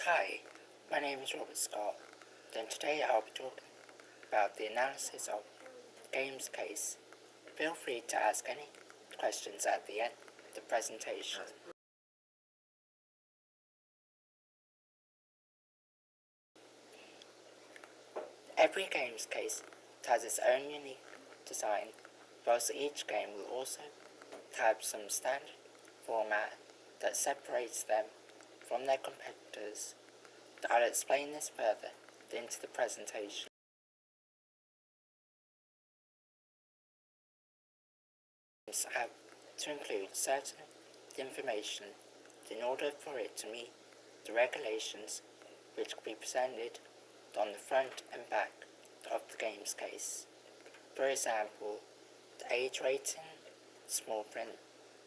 Hi, my name is Robert Scott, and today I'll be talking about the analysis of the games case. Feel free to ask any questions at the end of the presentation. Every games case has its own unique design, whilst each game will also have some standard format that separates them from their competitors. I'll explain this further into the presentation. Games have to include certain information in order for it to meet the regulations which can be presented on the front and back of the games case. For example, the age rating, small print,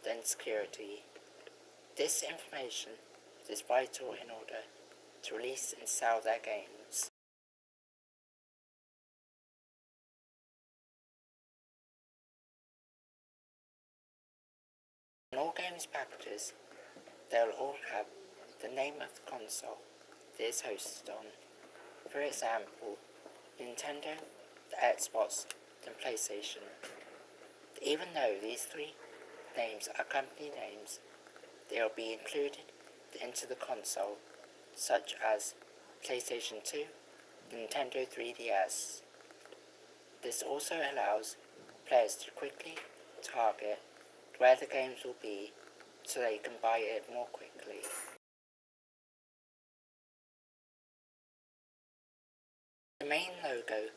then security. This information is vital in order to release and sell their games. In all games packages, they'll all have the name of the console it is hosted on. For example, Nintendo, the Xbox, and PlayStation. Even though these three names are company names, they will be included into the console, such as PlayStation 2, Nintendo 3DS. This also allows players to quickly target where the games will be so they can buy it more quickly. The main logo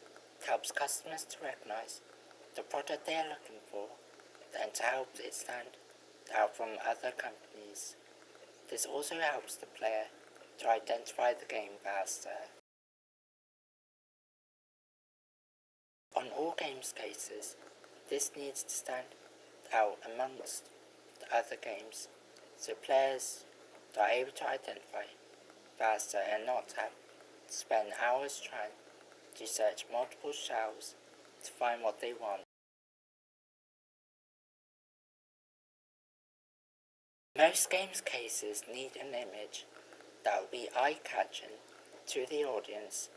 helps customers to recognize the product they are looking for and to help it stand out from other companies. This also helps the player to identify the game faster. On all games cases, this needs to stand out amongst the other games so players are able to identify faster and not have to spend hours trying to search multiple shelves to find what they want. Most games cases need an image that will be eye-catching to the audience,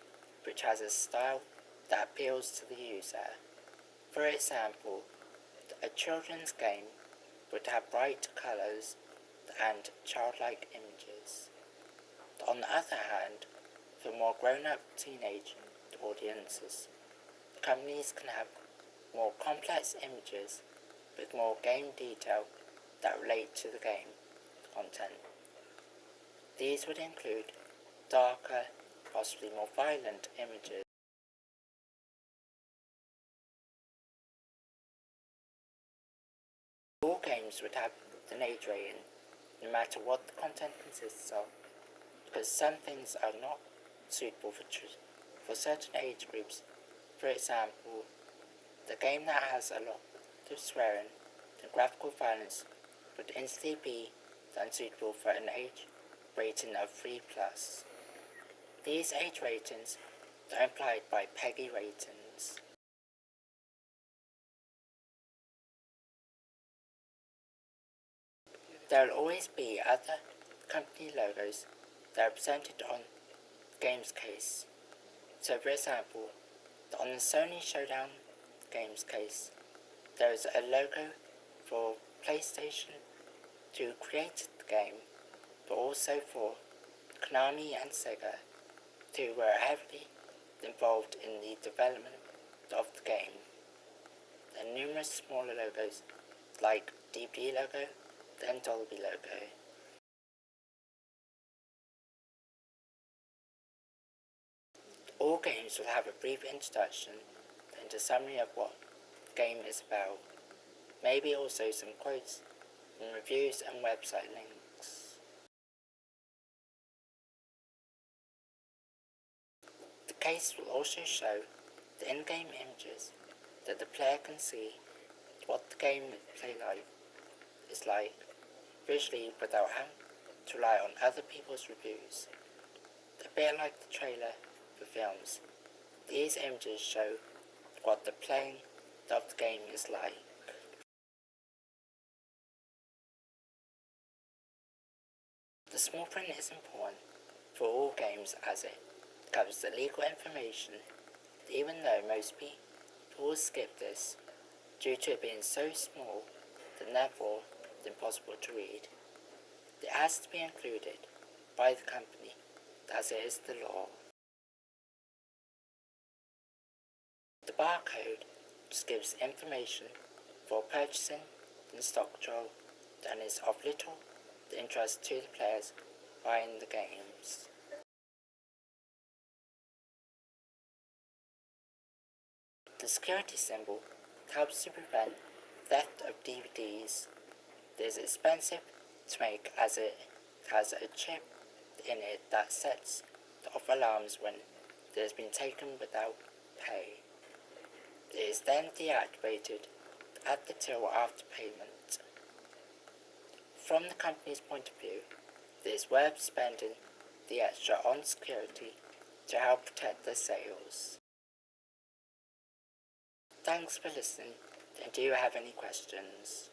which has a style that appeals to the user. For example, a children's game would have bright colours and childlike images. On the other hand, for more grown-up teenage audiences, companies can have more complex images with more game detail that relate to the game content. These would include darker, possibly more violent images. All games would have an age rating, no matter what the content consists of, because some things are not suitable for certain age groups. For example, the game that has a lot of swearing and graphical violence would instantly be unsuitable for an age rating of 3+. These age ratings are implied by PEGI ratings. There will always be other company logos that are presented on the games case. So for example, on the Sony Showdown games case, there is a logo for PlayStation who created the game, but also for Konami and Sega, who were heavily involved in the development of the game, and numerous smaller logos like DVD logo and Dolby logo. All games will have a brief introduction and a summary of what the game is about, maybe also some quotes from reviews and website links. The case will also show the in-game images that the player can see what the game play life is like visually without having to rely on other people's reviews. A bit like the trailer for films, these images show what the playing of the game is like. The small print is important for all games, as it covers the legal information, even though most people will skip this due to it being so small and therefore impossible to read. It has to be included by the company, as it is the law. The barcode just gives information for purchasing the stock control and is of little interest to the players buying the games. The security symbol helps to prevent theft of DVDs. It is expensive to make as it has a chip in it that sets off alarms when it has been taken without pay. It is then deactivated at the till after payment. From the company's point of view, it is worth spending the extra on security to help protect their sales. Thanks for listening, and do you have any questions?